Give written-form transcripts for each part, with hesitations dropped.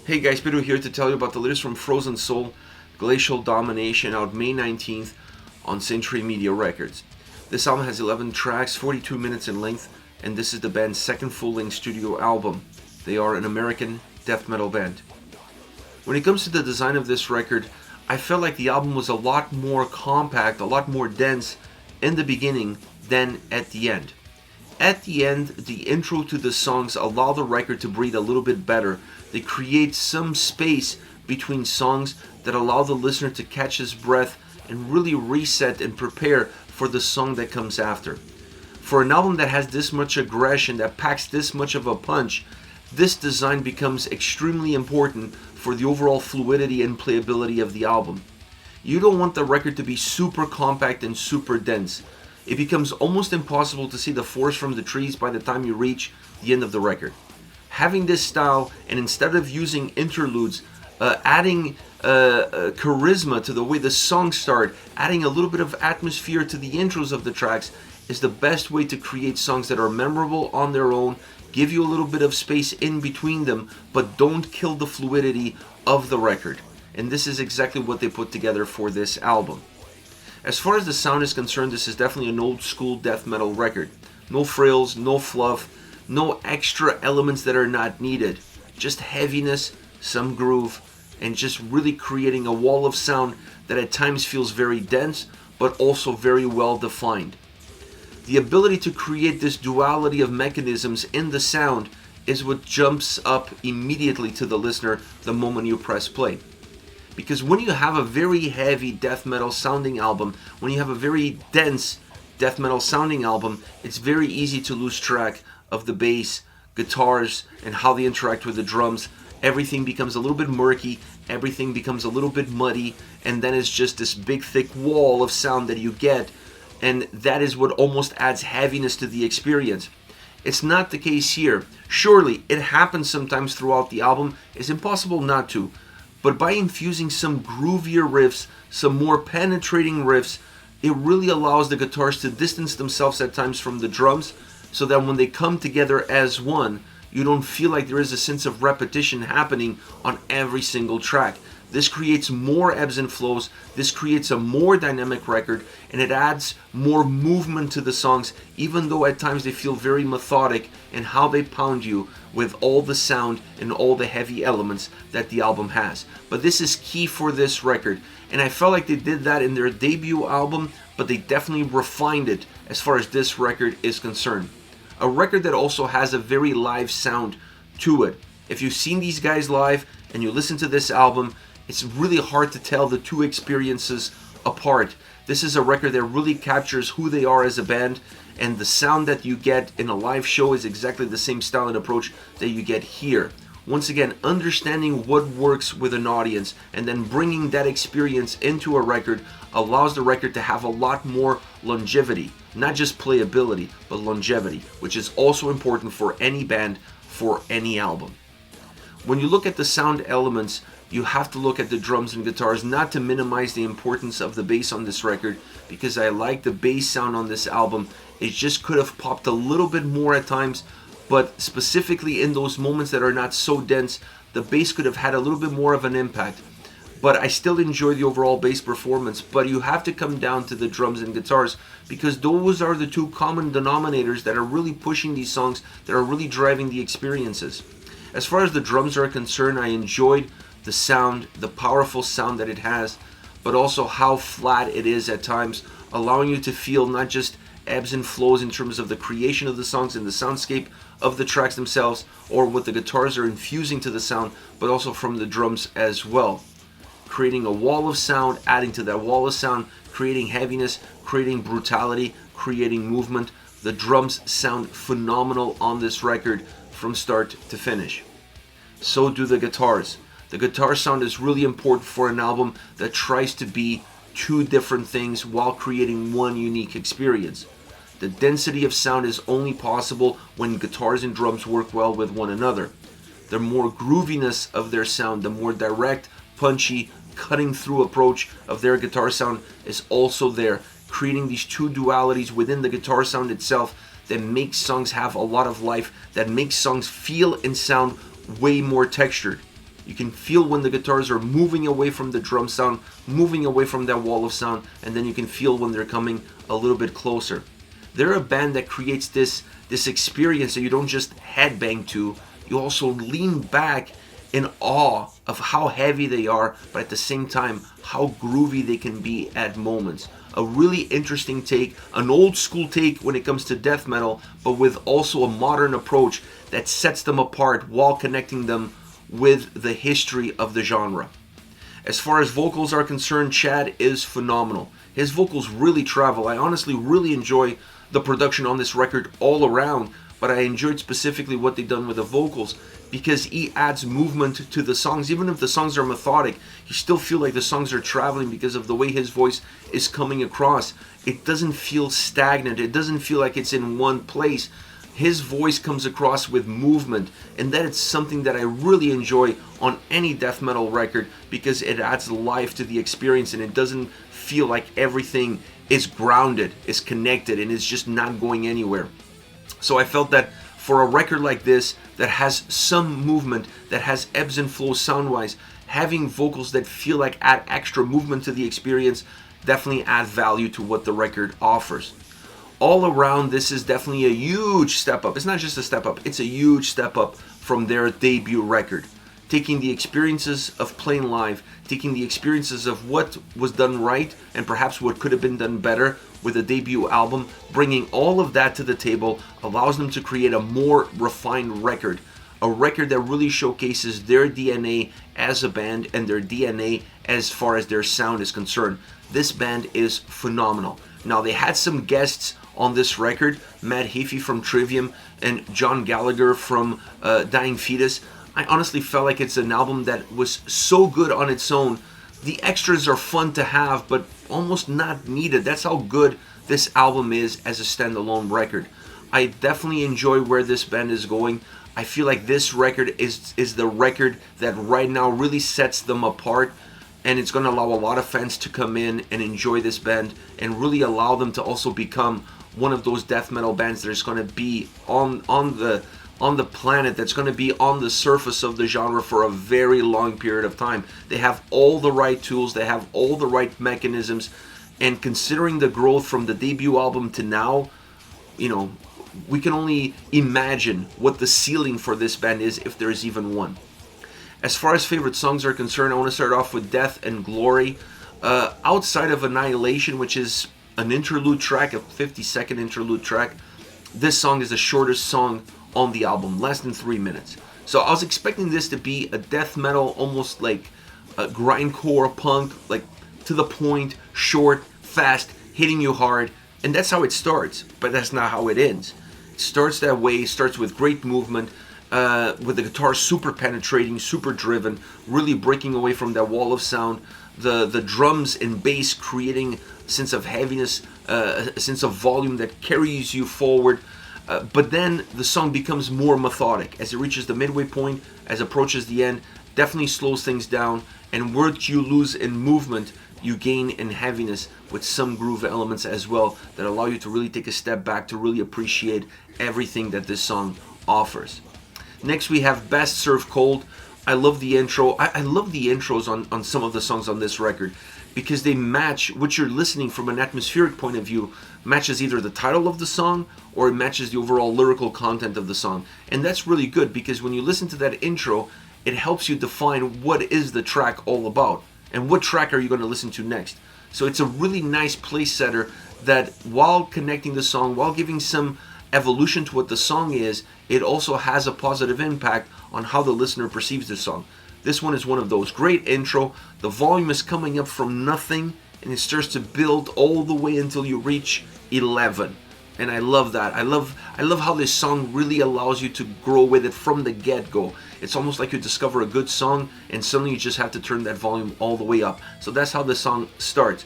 Hey guys, Pedro here to tell you about the latest from Frozen Soul, Glacial Domination, out May 19th on Century Media Records. This album has 11 tracks, 42 minutes in length, and this is the band's second full-length studio album. They are an American death metal band. When it comes to the design of this record, I felt like the album was a lot more compact, a lot more dense in the beginning than at the end. At the end, the intro to the songs allow the record to breathe a little bit better. They create some space between songs that allow the listener to catch his breath and really reset and prepare for the song that comes after. For an album that has this much aggression, that packs this much of a punch, this design becomes extremely important for the overall fluidity and playability of the album. You don't want the record to be super compact and super dense. It becomes almost impossible to see the forest from the trees by the time you reach the end of the record. Having this style, and instead of using interludes, adding charisma to the way the songs start, adding a little bit of atmosphere to the intros of the tracks, is the best way to create songs that are memorable on their own, give you a little bit of space in between them, but don't kill the fluidity of the record. And this is exactly what they put together for this album. As far as the sound is concerned, this is definitely an old school death metal record. No frills, no fluff, no extra elements that are not needed. Just heaviness, some groove, and just really creating a wall of sound that at times feels very dense, but also very well defined. The ability to create this duality of mechanisms in the sound is what jumps up immediately to the listener the moment you press play. Because when you have a very heavy death metal sounding album, when you have a very dense death metal sounding album, it's very easy to lose track of the bass, guitars, and how they interact with the drums. Everything becomes a little bit murky, everything becomes a little bit muddy, and then it's just this big thick wall of sound that you get, and that is what almost adds heaviness to the experience. It's not the case here. Surely, it happens sometimes throughout the album. It's impossible not to. But by infusing some groovier riffs, some more penetrating riffs, it really allows the guitars to distance themselves at times from the drums, so that when they come together as one, you don't feel like there is a sense of repetition happening on every single track. This creates more ebbs and flows, this creates a more dynamic record, and it adds more movement to the songs, even though at times they feel very methodic in how they pound you with all the sound and all the heavy elements that the album has. But this is key for this record, and I felt like they did that in their debut album, but they definitely refined it as far as this record is concerned. A record that also has a very live sound to it. If you've seen these guys live and you listen to this album, it's really hard to tell the two experiences apart. This is a record that really captures who they are as a band, and the sound that you get in a live show is exactly the same style and approach that you get here. Once again, understanding what works with an audience and then bringing that experience into a record allows the record to have a lot more longevity. Not just playability, but longevity, which is also important for any band, for any album. When you look at the sound elements, you have to look at the drums and guitars, not to minimize the importance of the bass on this record, because I like the bass sound on this album. It just could have popped a little bit more at times, but specifically in those moments that are not so dense, the bass could have had a little bit more of an impact. But I still enjoy the overall bass performance, but you have to come down to the drums and guitars, because those are the two common denominators that are really pushing these songs, that are really driving the experiences. As far as the drums are concerned, I enjoyed the sound, the powerful sound that it has, but also how flat it is at times, allowing you to feel not just ebbs and flows in terms of the creation of the songs and the soundscape of the tracks themselves, or what the guitars are infusing to the sound, but also from the drums as well. Creating a wall of sound, adding to that wall of sound, creating heaviness, creating brutality, creating movement. The drums sound phenomenal on this record from start to finish. So do the guitars. The guitar sound is really important for an album that tries to be two different things while creating one unique experience. The density of sound is only possible when guitars and drums work well with one another. The more grooviness of their sound, the more direct, punchy, cutting through approach of their guitar sound is also there, creating these two dualities within the guitar sound itself that makes songs have a lot of life, that makes songs feel and sound way more textured. You can feel when the guitars are moving away from the drum sound, moving away from that wall of sound, and then you can feel when they're coming a little bit closer. They're a band that creates this experience that you don't just headbang to, you also lean back in awe of how heavy they are, but at the same time, how groovy they can be at moments. A really interesting take, an old school take when it comes to death metal, but with also a modern approach that sets them apart while connecting them with the history of the genre. As far as vocals are concerned, Chad is phenomenal. His vocals really travel. I honestly really enjoy the production on this record all around, but I enjoyed specifically what they've done with the vocals because he adds movement to the songs. Even if the songs are methodic, you still feel like the songs are traveling because of the way his voice is coming across. It doesn't feel stagnant. It doesn't feel like it's in one place. His voice comes across with movement, and that is something that I really enjoy on any death metal record because it adds life to the experience and it doesn't feel like everything is grounded, is connected, and is just not going anywhere. So I felt that for a record like this that has some movement, that has ebbs and flows sound-wise, having vocals that feel like add extra movement to the experience definitely add value to what the record offers. All around, this is definitely a huge step up. It's not just a step up, it's a huge step up from their debut record. Taking the experiences of playing live, taking the experiences of what was done right and perhaps what could have been done better with a debut album, bringing all of that to the table allows them to create a more refined record. A record that really showcases their DNA as a band and their DNA as far as their sound is concerned. This band is phenomenal. Now, they had some guests on this record, Matt Heafy from Trivium and John Gallagher from Dying Fetus. I honestly felt like it's an album that was so good on its own. The extras are fun to have, but almost not needed. That's how good this album is as a standalone record. I definitely enjoy where this band is going. I feel like this record is the record that right now really sets them apart, and it's going to allow a lot of fans to come in and enjoy this band and really allow them to also become one of those death metal bands that is going to be on the planet, that's going to be on the surface of the genre for a very long period of time. They have all the right tools, they have all the right mechanisms, and considering the growth from the debut album to now, you know, we can only imagine what the ceiling for this band is, if there is even one. As far as favorite songs are concerned, I want to start off with Death and Glory. Outside of Annihilation, which is an interlude track, a 50-second interlude track, this song is the shortest song on the album, less than 3 minutes. So I was expecting this to be a death metal, almost like a grindcore punk, like to the point, short, fast, hitting you hard, and that's how it starts, but that's not how it ends. It starts that way, starts with great movement, with the guitar super penetrating, super driven, really breaking away from that wall of sound, the drums and bass creating a sense of heaviness, a sense of volume that carries you forward. But then the song becomes more methodic. As it reaches the midway point, as it approaches the end, definitely slows things down, and what you lose in movement, you gain in heaviness with some groove elements as well that allow you to really take a step back to really appreciate everything that this song offers. Next we have Best Served Cold. I love the intro. I love the intros on some of the songs on this record because they match what you're listening from an atmospheric point of view, matches either the title of the song or it matches the overall lyrical content of the song. And that's really good because when you listen to that intro, it helps you define what is the track all about and what track are you going to listen to next. So it's a really nice place setter that while connecting the song, while giving some evolution to what the song is, it also has a positive impact on how the listener perceives the song. This one is one of those. Great intro. The volume is coming up from nothing and it starts to build all the way until you reach 11. And I love that. I love how this song really allows you to grow with it from the get-go. It's almost like you discover a good song and suddenly you just have to turn that volume all the way up. So that's how the song starts.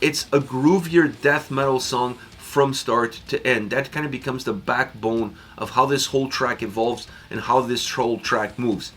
It's a groovier death metal song from start to end. That kind of becomes the backbone of how this whole track evolves and how this whole track moves.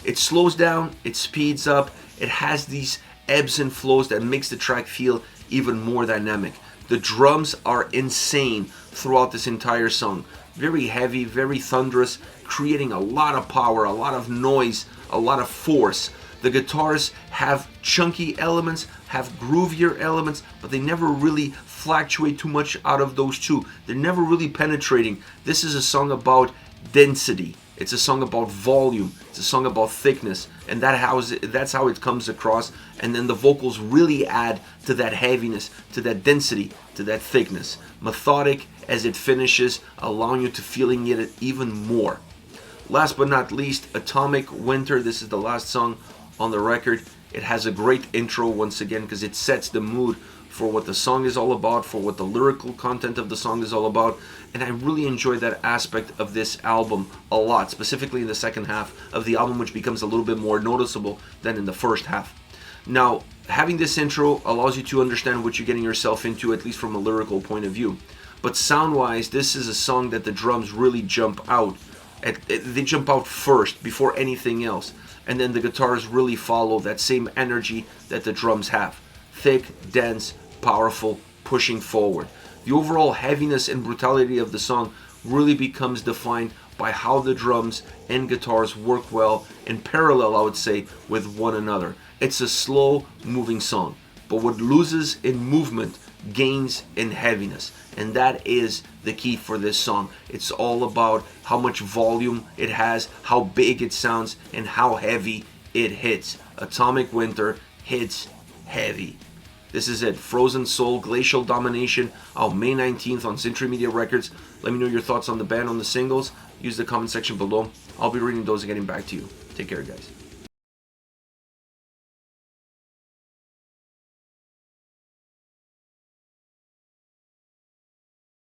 It slows down, it speeds up, it has these ebbs and flows that makes the track feel even more dynamic. The drums are insane throughout this entire song. Very heavy, very thunderous, creating a lot of power, a lot of noise, a lot of force. The guitars have chunky elements, have groovier elements, but they never really fluctuate too much out of those two. They're never really penetrating. This is a song about density. It's a song about volume. It's a song about thickness, and that's how it comes across. And then the vocals really add to that heaviness, to that density, to that thickness. Methodic as it finishes, allowing you to feeling it even more. Last but not least, Atomic Winter. This is the last song on the record. It has a great intro once again because it sets the mood for what the song is all about, for what the lyrical content of the song is all about, and I really enjoy that aspect of this album a lot, specifically in the second half of the album, which becomes a little bit more noticeable than in the first half. Now, having this intro allows you to understand what you're getting yourself into, at least from a lyrical point of view. But sound-wise, this is a song that the drums really jump out. They jump out first, before anything else. And then the guitars really follow that same energy that the drums have. Thick, dense, powerful, pushing forward. The overall heaviness and brutality of the song really becomes defined by how the drums and guitars work well in parallel, I would say, with one another. It's a slow moving song, but what loses in movement gains in heaviness, and that is the key for this song. It's all about how much volume it has, how big it sounds, and how heavy it hits. Atomic Winter hits heavy. This is it. Frozen Soul, Glacial Domination, out May 19th on Century Media Records. Let me know your thoughts on the band, on the singles. Use the comment section below. I'll be reading those and getting back to you. Take care, guys.